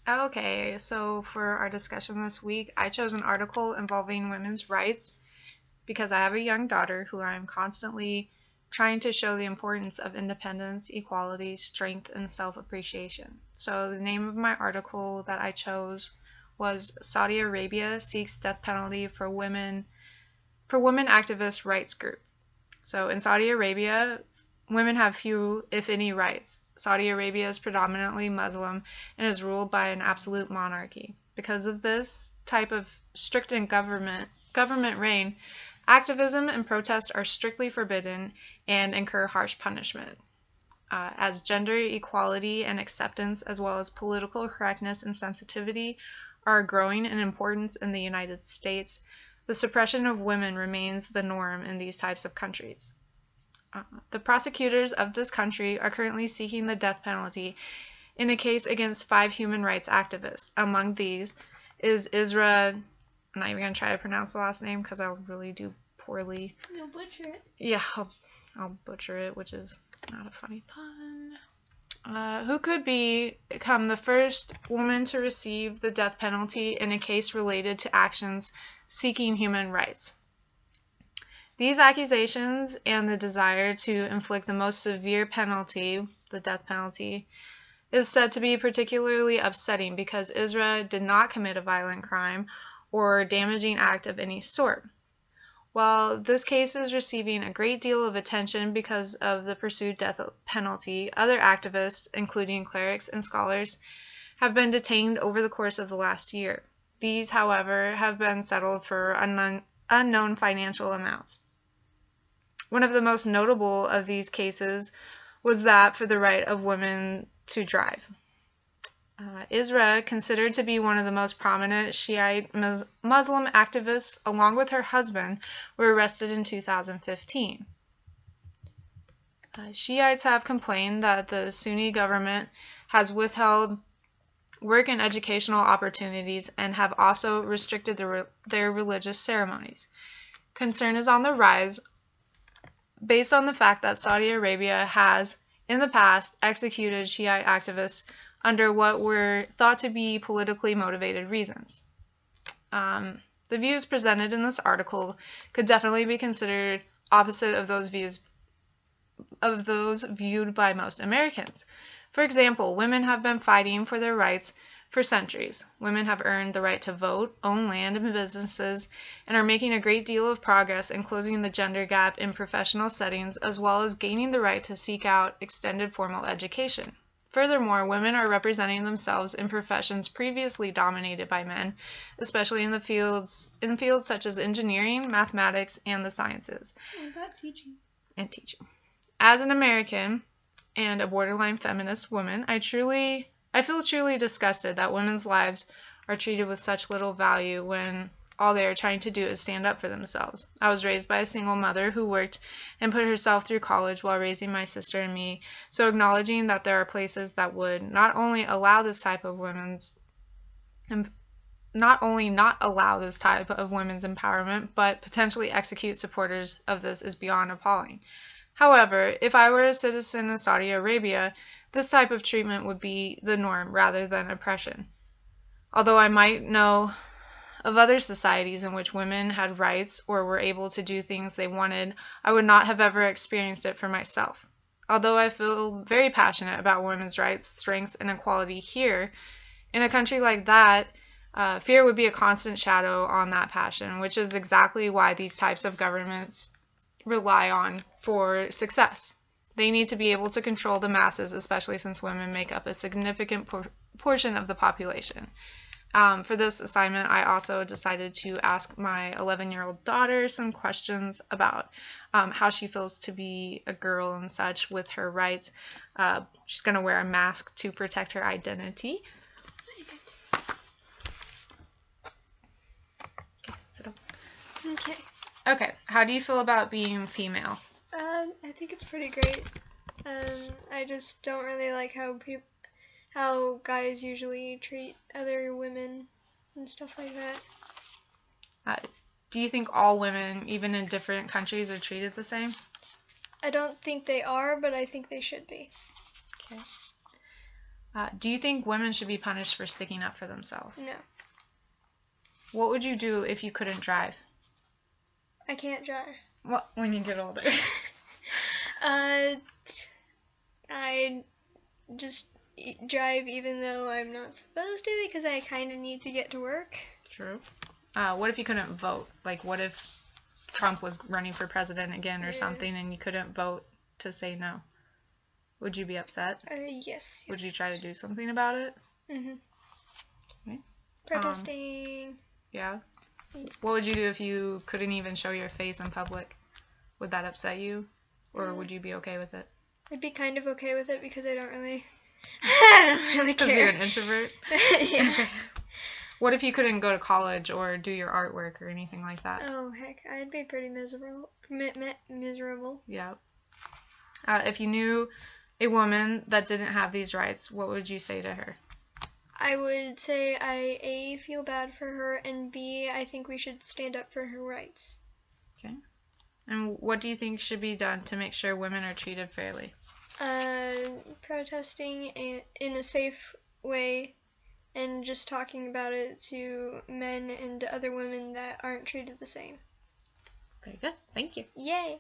Okay, so for our discussion this week, I chose an article involving women's rights because I have a young daughter who I'm constantly trying to show the importance of independence, equality, strength, and self-appreciation. So the name of my article that I chose was Saudi Arabia Seeks Death Penalty for Women Activist Rights Group. So in Saudi Arabia, women have few, if any, rights. Saudi Arabia is predominantly Muslim and is ruled by an absolute monarchy. Because of this type of strict government reign, activism and protest are strictly forbidden and incur harsh punishment. As gender equality and acceptance, as well as political correctness and sensitivity, are growing in importance in the United States, the suppression of women remains the norm in these types of countries. The prosecutors of this country are currently seeking the death penalty in a case against 5 human rights activists. Among these is Isra. I'm not even going to try to pronounce the last name because I'll really do poorly. You'll butcher it. Yeah, I'll butcher it, which is not a funny pun. Who could become the first woman to receive the death penalty in a case related to actions seeking human rights. These accusations and the desire to inflict the most severe penalty, the death penalty, is said to be particularly upsetting because Isra did not commit a violent crime or damaging act of any sort. While this case is receiving a great deal of attention because of the pursued death penalty, other activists, including clerics and scholars, have been detained over the course of the last year. These, however, have been settled for unknown financial amounts. One of the most notable of these cases was that for the right of women to drive. Isra, considered to be one of the most prominent Shiite Muslim activists, along with her husband, were arrested in 2015. Shiites have complained that the Sunni government has withheld work and educational opportunities and have also restricted their religious ceremonies. Concern is on the rise based on the fact that Saudi Arabia has, in the past, executed Shiite activists under what were thought to be politically motivated reasons. The views presented in this article could definitely be considered opposite of those viewed by most Americans. For example, women have been fighting for their rights for centuries. Women have earned the right to vote, own land and businesses, and are making a great deal of progress in closing the gender gap in professional settings, as well as gaining the right to seek out extended formal education. Furthermore, women are representing themselves in professions previously dominated by men, especially in fields such as engineering, mathematics, and the sciences. What about teaching? And teaching. As an American and a borderline feminist woman, I feel truly disgusted that women's lives are treated with such little value when all they are trying to do is stand up for themselves. I was raised by a single mother who worked and put herself through college while raising my sister and me, so acknowledging that there are places that would not only not allow this type of women's empowerment, but potentially execute supporters of this is beyond appalling. However, if I were a citizen of Saudi Arabia, this type of treatment would be the norm rather than oppression. Although I might know of other societies in which women had rights or were able to do things they wanted, I would not have ever experienced it for myself. Although I feel very passionate about women's rights, strengths, and equality here, in a country like that, fear would be a constant shadow on that passion, which is exactly why these types of governments rely on for success. They need to be able to control the masses, especially since women make up a significant portion of the population. For this assignment, I also decided to ask my 11-year-old daughter some questions about how she feels to be a girl and such with her rights. She's going to wear a mask to protect her identity. Okay, sit up. Okay. Okay, how do you feel about being female? I think it's pretty great. I just don't really like how guys usually treat other women and stuff like that. Do you think all women, even in different countries, are treated the same? I don't think they are, but I think they should be. Okay. Do you think women should be punished for sticking up for themselves? No. What would you do if you couldn't drive? I can't drive. What, when you get older? I just drive even though I'm not supposed to because I kind of need to get to work. True. What if you couldn't vote? Like, what if Trump was running for president again or something and you couldn't vote to say no? Would you be upset? Yes. Would you try to do something about it? Mhm. Okay. Protesting. Yeah. What would you do if you couldn't even show your face in public? Would that upset you? Or would you be okay with it? I'd be kind of okay with it because I don't really care. Because you're an introvert? Yeah. Okay. What if you couldn't go to college or do your artwork or anything like that? Oh, heck. I'd be pretty miserable. Miserable. Yeah. If you knew a woman that didn't have these rights, what would you say to her? I would say I A, feel bad for her, and B, I think we should stand up for her rights. Okay. And what do you think should be done to make sure women are treated fairly? Protesting in a safe way and just talking about it to men and other women that aren't treated the same. Very good. Thank you. Yay!